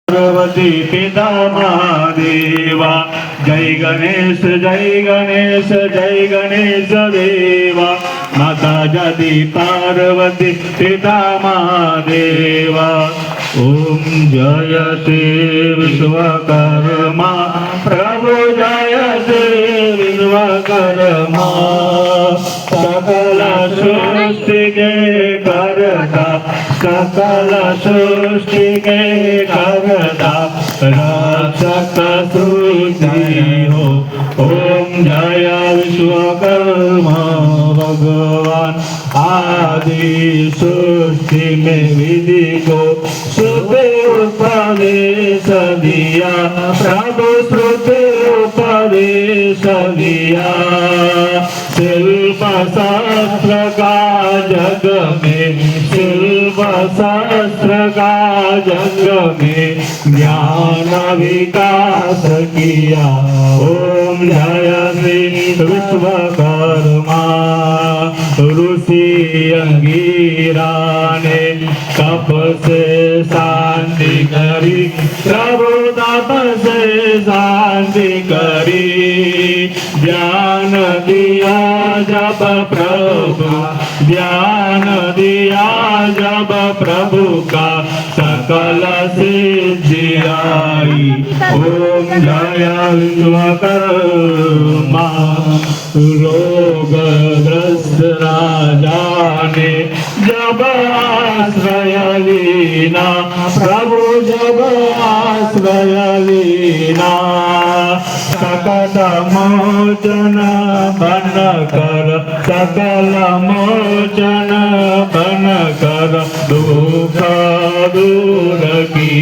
पार्वती पिता महादेवा। जय गणेश जय गणेश जय गणेश देवा। माता जदि पार्वती पिता महादेवा। ओम जयते विश्वकर्मा प्रभु जयते विश्वकर्मा। सकल सृष्टि के करता सकल सृष्टि के करता रक्षक श्रुति हो। ओम जय विश्वकर्मा भगवान। आदि सृष्टि में विधि को श्रुति उपदेश दिया। प्रभु श्रुति उपदेश दिया। शिल्प शास्त्र का जग में शिल्प शास्त्र का जग में ज्ञान विकास किया। ओम जय श्री विश्वकर्मा। ऋषि अंगीरा ने तप से शांति करी। प्रभु तप से शांति करी। ज्ञान दिया जब प्रभु ज्ञान दिया जब प्रभु का सकल सिद्धि आई। ओम जय विश्वकर्मा। रोगग्रस्त राजा ने जब आश्रय लीना। प्रभु जब आश्रय लीना। सकल मोचन बन कर सकल मोचन बन कर दुख दूर की।